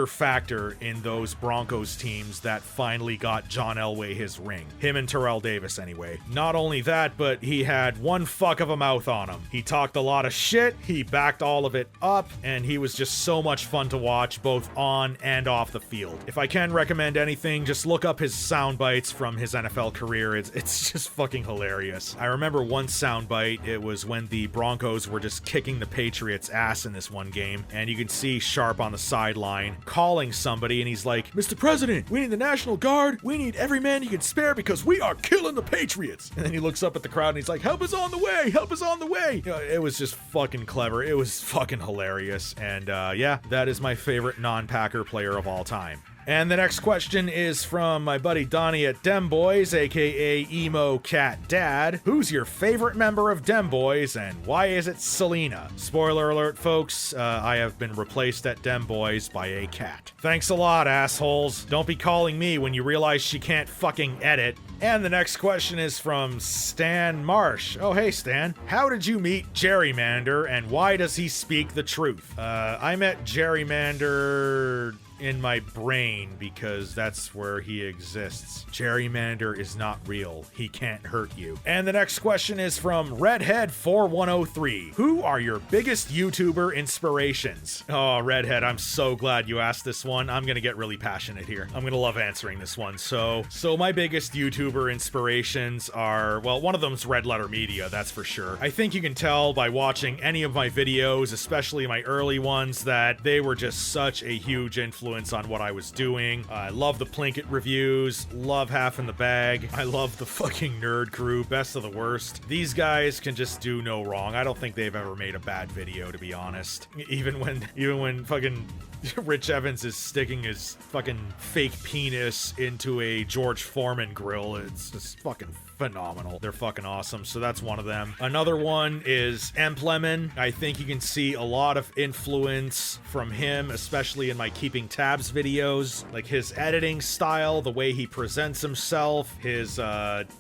factor in those Broncos teams that finally got John Elway his ring. Him and Terrell Davis, anyway. Not only that, but he had one fuck of a mouth on him. He talked a lot of shit, he backed all of it up, and he was just so much fun to watch, both on and off the field. If I can recommend anything, just look up his sound bites from his NFL career. It's just fucking hilarious. I remember one sound bite, it was when the Broncos were just kicking the Patriots' ass in this one game, and you can see Sharp on the sideline calling somebody, and he's like, "Mr. President, we need the National Guard, we need every man you can spare because we are killing the Patriots." And then he looks up at the crowd and he's like, "Help is on the way, help is on the way." You know, it was just fucking clever. It was fucking hilarious. And yeah, that is my favorite non-Packer player of all time. And the next question is from my buddy Donnie at DEM Boys, aka Emo Cat Dad. Who's your favorite member of DEM Boys and why is it Selina? Spoiler alert, folks, I have been replaced at DEM Boys by a cat. Thanks a lot, assholes. Don't be calling me when you realize she can't fucking edit. And the next question is from Stan Marsh. Oh, hey, Stan. How did you meet Jerry Mander and why does he speak the truth? I met Jerry Mander in my brain because that's where he exists. Jerry Mander is not real. He can't hurt you. And the next question is from Redhead4103. Who are your biggest YouTuber inspirations? Oh, Redhead, I'm so glad you asked this one. I'm gonna get really passionate here. I'm gonna love answering this one. So my biggest YouTuber inspirations are, well, one of them's Red Letter Media, that's for sure. I think you can tell by watching any of my videos, especially my early ones, that they were just such a huge influence on what I was doing. I love the Plinkett reviews, love Half in the Bag. I love the fucking Nerd Crew, best of the worst. These guys can just do no wrong. I don't think they've ever made a bad video, to be honest. Even when fucking Rich Evans is sticking his fucking fake penis into a George Foreman grill, it's just fucking phenomenal. They're fucking awesome. So that's one of them. Another one is Emplemon. I think you can see a lot of influence from him, especially in my Keeping Tabs videos. Like his editing style, the way he presents himself, his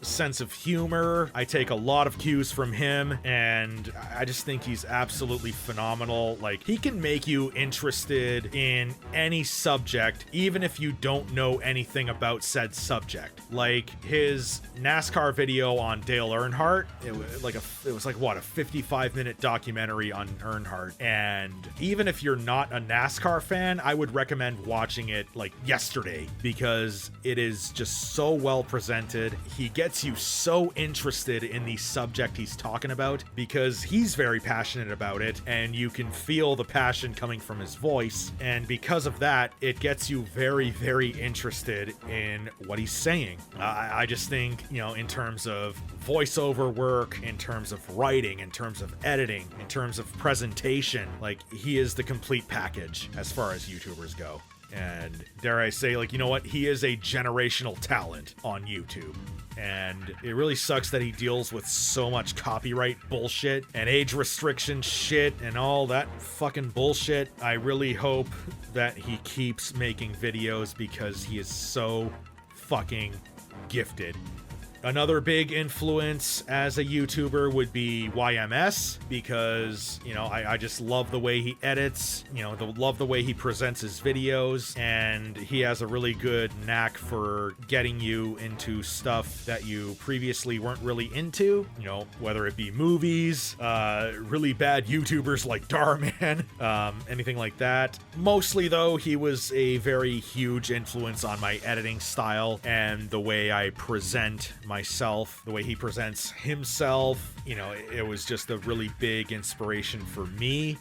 sense of humor. I take a lot of cues from him, and I just think he's absolutely phenomenal. Like, he can make you interested in any subject, even if you don't know anything about said subject. Like his NASCAR video on Dale Earnhardt. It was like a 55-minute documentary on Earnhardt. And even if you're not a NASCAR fan, I would recommend watching it like yesterday because it is just so well presented. He gets you so interested in the subject he's talking about because he's very passionate about it, and you can feel the passion coming from his voice. And because of that, it gets you very, very interested in what he's saying. I just think, you know, in terms of voiceover work, in terms of writing, in terms of editing, in terms of presentation, like, he is the complete package as far as YouTubers go. And dare I say, like, you know what? He is a generational talent on YouTube. And it really sucks that he deals with so much copyright bullshit and age restriction shit and all that fucking bullshit. I really hope that he keeps making videos because he is so fucking gifted. Another big influence as a YouTuber would be YMS because, you know, I just love the way he edits, you know, love the way he presents his videos, and he has a really good knack for getting you into stuff that you previously weren't really into, you know, whether it be movies, really bad YouTubers like Darman, anything like that. Mostly, though, he was a very huge influence on my editing style and the way I present myself, the way he presents himself. You know, it was just a really big inspiration for me.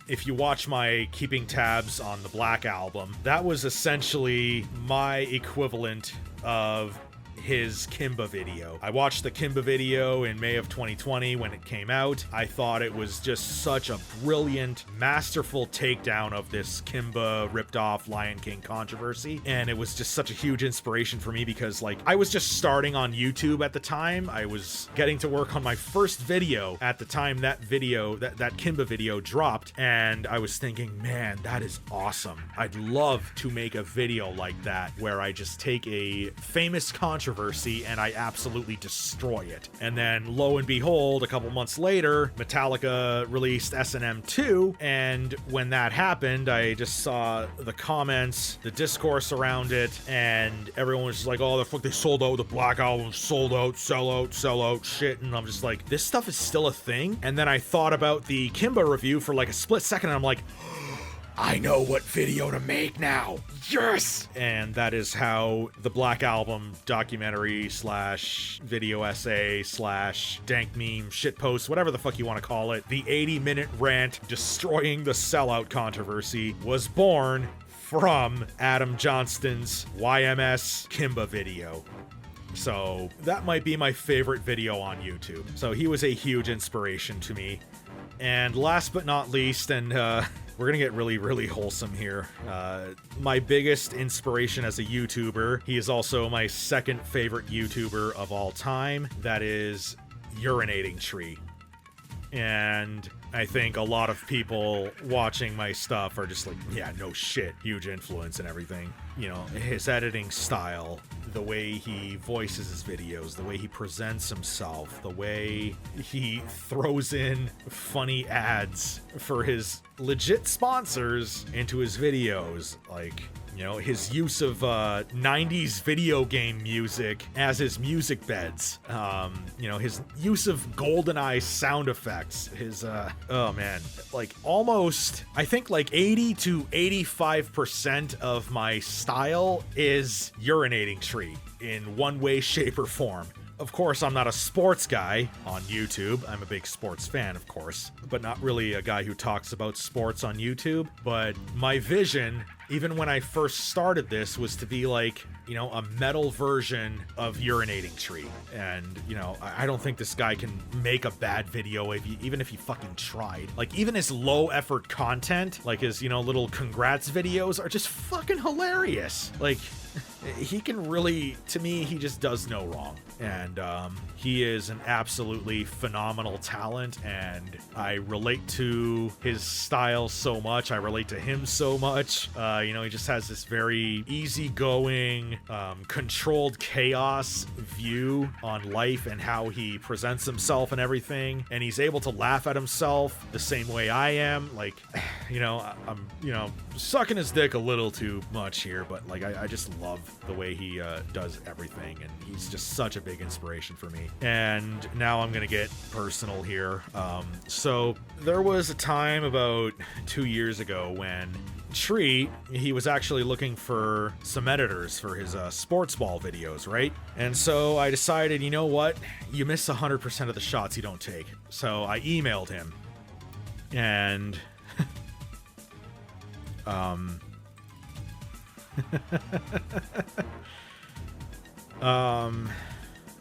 If you watch my Keeping Tabs on the Black album, that was essentially my equivalent of his Kimba video. I watched the Kimba video in May of 2020 when it came out. I thought it was just such a brilliant, masterful takedown of this Kimba ripped off Lion King controversy. And it was just such a huge inspiration for me because, like, I was just starting on YouTube at the time. I was getting to work on my first video at the time that Kimba video dropped. And I was thinking, man, that is awesome. I'd love to make a video like that where I just take a famous controversy and I absolutely destroy it. And then lo and behold, a couple months later, Metallica released S&M 2, and when that happened, I just saw the comments, the discourse around it, and everyone was just like, oh, the fuck, they sold out the Black Album, sold out, sell out shit. And I'm just like, this stuff is still a thing? And then I thought about the Kimba review for like a split second, and I'm like, I know what video to make now. Yes! And that is how the Black Album documentary / video essay / dank meme shitpost, whatever the fuck you want to call it, the 80-minute rant destroying the sellout controversy was born from Adam Johnston's YMS Kimba video. So that might be my favorite video on YouTube. So he was a huge inspiration to me. And last but not least, and we're gonna get really, really wholesome here. My biggest inspiration as a YouTuber, he is also my second favorite YouTuber of all time. That is Urinating Tree. And I think a lot of people watching my stuff are just like, yeah, no shit, huge influence and everything. You know, his editing style, the way he voices his videos, the way he presents himself, the way he throws in funny ads for his legit sponsors into his videos, like, you know, his use of 90s video game music as his music beds. You know, his use of GoldenEye sound effects. His, oh man, like almost, I think like 80 to 85% of my style is Urinating Tree in one way, shape, or form. Of course, I'm not a sports guy on YouTube. I'm a big sports fan, of course, but not really a guy who talks about sports on YouTube. But my vision, even when I first started this, was to be like, you know, a metal version of Urinating Tree. And, you know, I don't think this guy can make a bad video even if he fucking tried. Like, even his low effort content, like his, you know, little congrats videos are just fucking hilarious. Like, he can really, to me, he just does no wrong. And he is an absolutely phenomenal talent, and I relate to his style so much. I relate to him so much. You know, he just has this very easygoing, controlled chaos view on life and how he presents himself and everything. And he's able to laugh at himself the same way I am. Like, you know, I'm, you know, sucking his dick a little too much here, but like, I just love the way he does everything, and he's just such a big inspiration for me. And now I'm gonna get personal here. So there was a time about 2 years ago when Tree, he was actually looking for some editors for his sports ball videos, right? And so I decided, you know what? You miss 100% of the shots you don't take. So I emailed him, and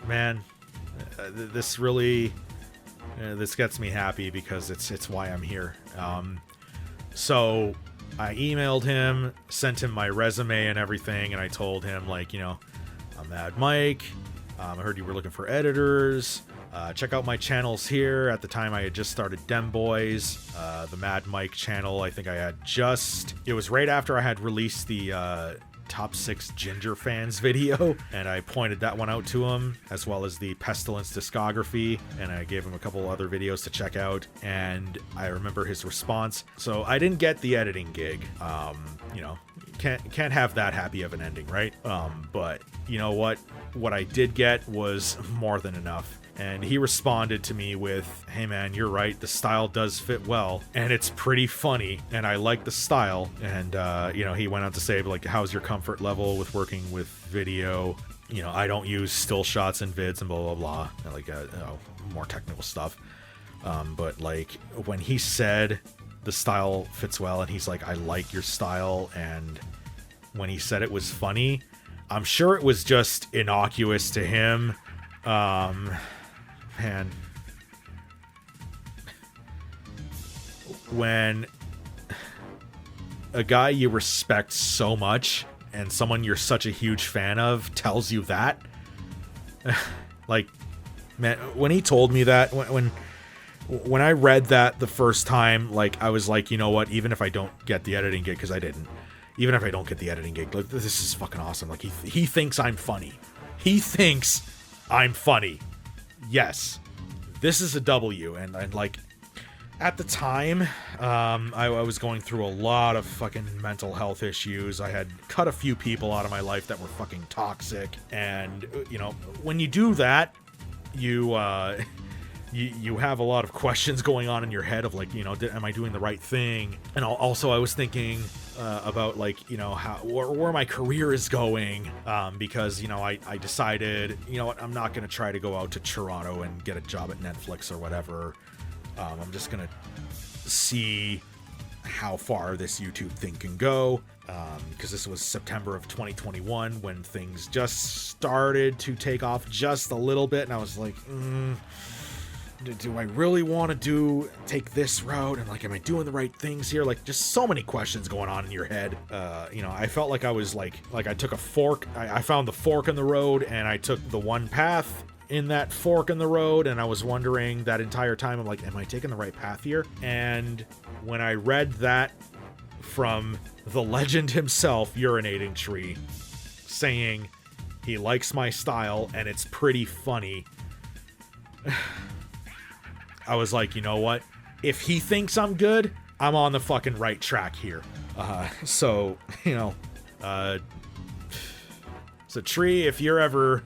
man, this really, this gets me happy because it's why I'm here. So I emailed him, sent him my resume and everything, and I told him, like, you know, I'm Mad Mike. I heard you were looking for editors. Check out my channels here. At the time, I had just started DEM Boys, the Mad Mike channel. I think I had just, it was right after I had released the top 6 Ginger fans video, and I pointed that one out to him, as well as the Pestilence discography, and I gave him a couple other videos to check out, and I remember his response. So I didn't get the editing gig. You know, can't have that happy of an ending, right? But you know what I did get was more than enough. And he responded to me with, hey man, you're right, the style does fit well, and it's pretty funny, and I like the style. And, you know, he went on to say, like, how's your comfort level with working with video? You know, I don't use still shots in vids and blah, blah, blah. And like, you know, more technical stuff. But, like, when he said the style fits well, and he's like, I like your style, and when he said it was funny, I'm sure it was just innocuous to him. Man. When a guy you respect so much and someone you're such a huge fan of tells you that, like, man, when he told me that, when I read that the first time, like, I was like, you know what, even if I don't get the editing gig, because I didn't, even if I don't get the editing gig, like, this is fucking awesome. Like, he thinks I'm funny. He thinks I'm funny. Yes. This is a W, and like, at the time, I was going through a lot of fucking mental health issues. I had cut a few people out of my life that were fucking toxic. And, you know, when you do that, you have a lot of questions going on in your head of, like, you know, am I doing the right thing? And also I was thinking about, like, you know, where my career is going, because, you know, I decided, you know what, I'm not going to try to go out to Toronto and get a job at Netflix or whatever. I'm just going to see how far this YouTube thing can go, because this was September of 2021 when things just started to take off just a little bit, and I was like, do I really want to take this route? And, like, am I doing the right things here? Like, just so many questions going on in your head. You know, I felt like I was like I took a fork. I found the fork in the road, and I took the one path in that fork in the road, and I was wondering that entire time, I'm like, am I taking the right path here? And when I read that from the legend himself, Urinating Tree, saying he likes my style and it's pretty funny, I was like, you know what? If he thinks I'm good, I'm on the fucking right track here. So, you know, so Tree, if you ever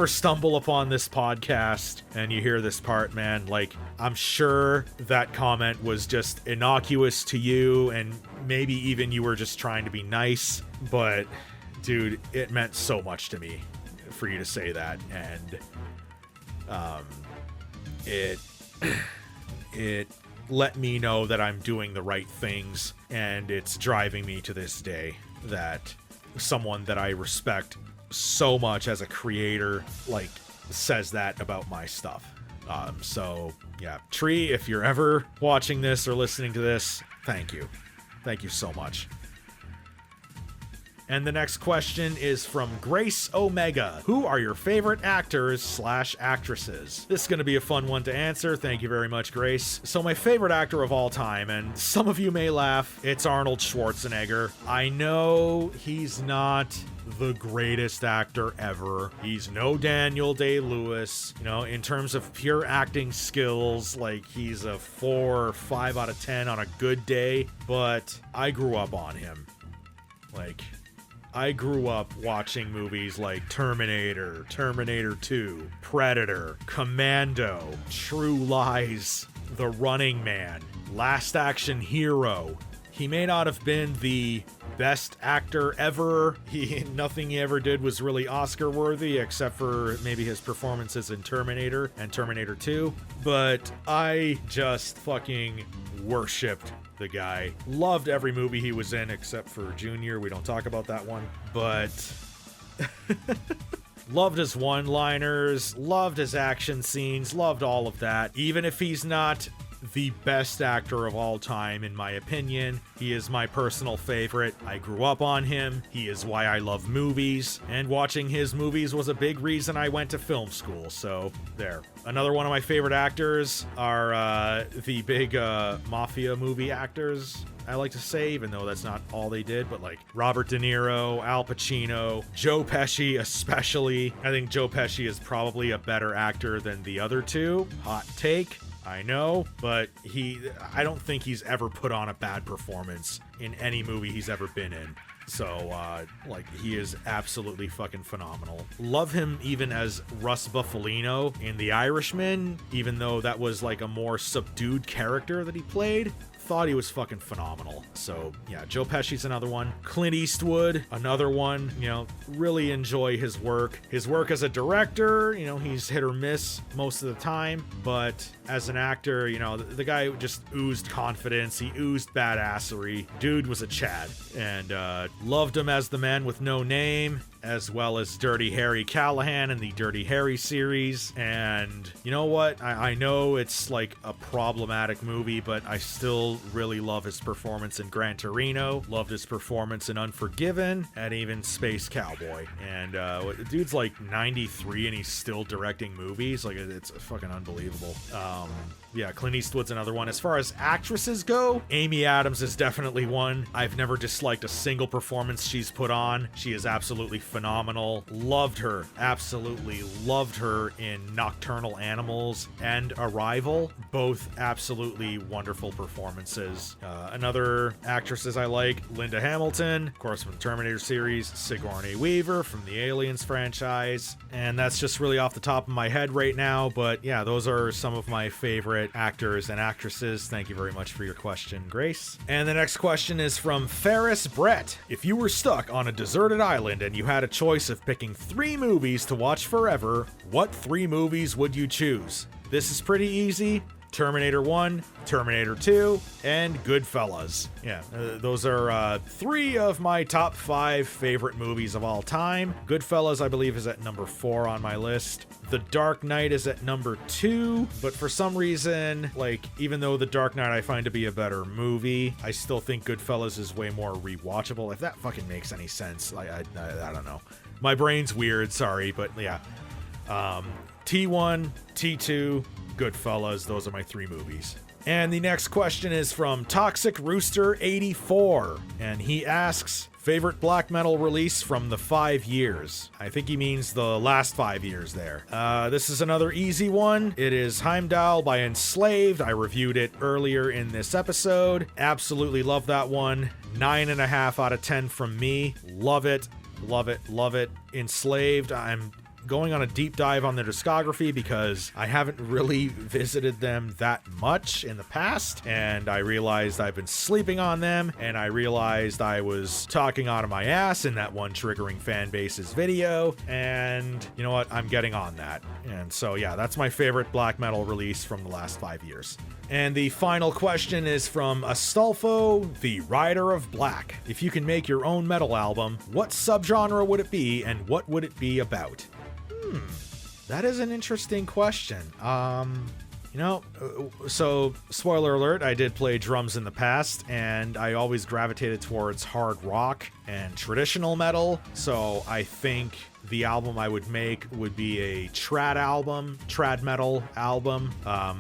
stumble upon this podcast and you hear this part, man, like, I'm sure that comment was just innocuous to you, and maybe even you were just trying to be nice, but dude, it meant so much to me for you to say that, and it let me know that I'm doing the right things, and it's driving me to this day that someone that I respect so much as a creator, like, says that about my stuff. So yeah, Tree, if you're ever watching this or listening to this, thank you so much. And the next question is from Grace Omega. Who are your favorite actors / actresses? This is going to be a fun one to answer. Thank you very much, Grace. So my favorite actor of all time, and some of you may laugh, it's Arnold Schwarzenegger. I know he's not the greatest actor ever. He's no Daniel Day-Lewis. You know, in terms of pure acting skills, like, he's a 4 or 5 out of 10 on a good day, but I grew up on him. Like, I grew up watching movies like Terminator, Terminator 2, Predator, Commando, True Lies, The Running Man, Last Action Hero. He may not have been the best actor ever. Nothing he ever did was really Oscar worthy, except for maybe his performances in Terminator and Terminator 2. But I just fucking worshipped the guy. Loved every movie he was in except for Junior. We don't talk about that one. But loved his one-liners, loved his action scenes, loved all of that. Even if he's not the best actor of all time, in my opinion, he is my personal favorite. I grew up on him. He is why I love movies, and watching his movies was a big reason I went to film school. So there. Another one of my favorite actors are the big mafia movie actors, I like to say, even though that's not all they did, but like Robert De Niro, Al Pacino, Joe Pesci especially. I think Joe Pesci is probably a better actor than the other two. Hot take, I know, but I don't think he's ever put on a bad performance in any movie he's ever been in. So, like, he is absolutely fucking phenomenal. Love him even as Russ Buffalino in The Irishman, even though that was like a more subdued character that he played. Thought he was fucking phenomenal. So yeah, Joe Pesci's another one. Clint Eastwood, another one. You know, really enjoy his work. His work as a director, you know, he's hit or miss most of the time, but as an actor, you know, the guy just oozed confidence. He oozed badassery. Dude was a Chad, and loved him as the man with no name. as well as Dirty Harry Callahan in the Dirty Harry series. And you know what? I know it's like a problematic movie, but I still really love his performance in Gran Torino, loved his performance in Unforgiven, and even Space Cowboy. And dude's like 93 and he's still directing movies. Like, it's fucking unbelievable. Yeah, Clint Eastwood's another one. As far as actresses go, Amy Adams is definitely one. I've never disliked a single performance she's put on. She is absolutely phenomenal. Loved her, absolutely loved her in Nocturnal Animals and Arrival. Both absolutely wonderful performances. Another actresses I like, Linda Hamilton, of course from the Terminator series, Sigourney Weaver from the Aliens franchise. And that's just really off the top of my head right now, but yeah, those are some of my favorite actors and actresses. Thank you very much for your question, Grace. And the next question is from Ferris Brett. If you were stuck on a deserted island and you had a choice of picking 3 movies to watch forever, what 3 movies would you choose? This is pretty easy. Terminator 1, Terminator 2, and Goodfellas. Yeah, those are 3 of my top 5 favorite movies of all time. Goodfellas, I believe, is at number 4 on my list. The Dark Knight is at number 2, but for some reason, like, even though The Dark Knight I find to be a better movie, I still think Goodfellas is way more rewatchable, if that fucking makes any sense. I don't know. My brain's weird, sorry, but yeah. T1, T2, Goodfellas, those are my 3 movies. And the next question is from Toxic Rooster 84, and he asks, favorite black metal release from the 5 years? I think he means the last 5 years there. This is another easy one. It is Heimdal by Enslaved. I reviewed it earlier in this episode. Absolutely love that one. 9.5 out of 10 from me. Love it. Love it. Love it. Enslaved. I'm going on a deep dive on their discography because I haven't really visited them that much in the past, and I realized I've been sleeping on them, and I realized I was talking out of my ass in that one Triggering Fan Bases video, and you know what, I'm getting on that. And so yeah, that's my favorite black metal release from the last 5 years. And the final question is from Astolfo, the Rider of Black. If you can make your own metal album, what subgenre would it be, and what would it be about? That is an interesting question. So spoiler alert, I did play drums in the past, and I always gravitated towards hard rock and traditional metal. So I think the album I would make would be a trad metal album,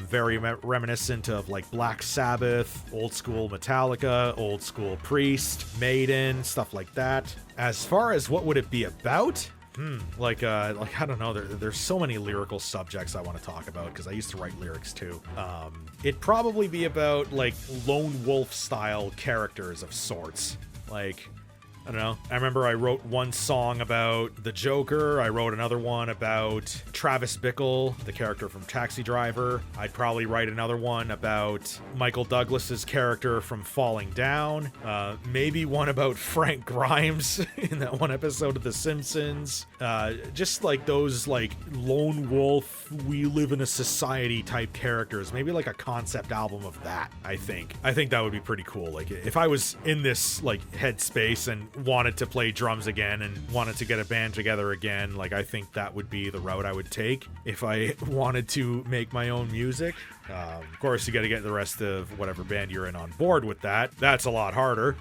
very reminiscent of like Black Sabbath, old school Metallica, old school Priest, Maiden, stuff like that. As far as what would it be about? I don't know, there's so many lyrical subjects I want to talk about because I used to write lyrics too. It'd probably be about like lone wolf style characters of sorts. Like, I don't know. I remember I wrote one song about the Joker. I wrote another one about Travis Bickle, the character from Taxi Driver. I'd probably write another one about Michael Douglas's character from Falling Down. Maybe one about Frank Grimes in that one episode of The Simpsons. Just like those like lone wolf, we live in a society type characters. Maybe like a concept album of that, I think. I think that would be pretty cool. Like if I was in this like headspace and wanted to play drums again and wanted to get a band together again, like I think that would be the route I would take if I wanted to make my own music. Of course, you got to get the rest of whatever band you're in on board with that. That's a lot harder.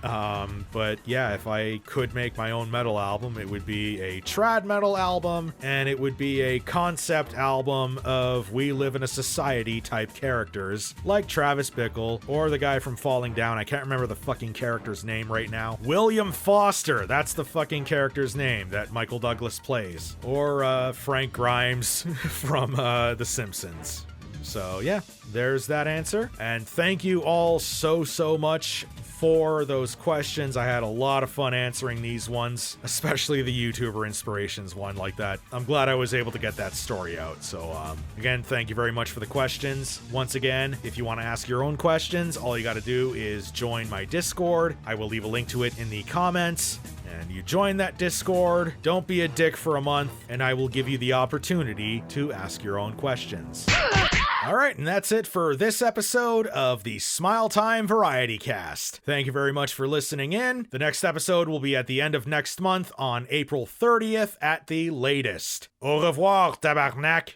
But yeah, if I could make my own metal album, it would be a trad metal album, and it would be a concept album of we live in a society type characters like Travis Bickle or the guy from Falling Down. I can't remember the fucking character's name right now. William Foster. That's the fucking character's name that Michael Douglas plays. Or Frank Grimes from The Simpsons. So yeah, there's that answer. And thank you all so much for those questions. I had a lot of fun answering these ones, especially the YouTuber inspirations one like that. I'm glad I was able to get that story out. So again, thank you very much for the questions. Once again, if you want to ask your own questions, all you got to do is join my Discord. I will leave a link to it in the comments. And you join that Discord, don't be a dick for a month, and I will give you the opportunity to ask your own questions. Alright, and that's it for this episode of the Smile Time Variety Cast. Thank you very much for listening in. The next episode will be at the end of next month on April 30th at the latest. Au revoir, tabarnak!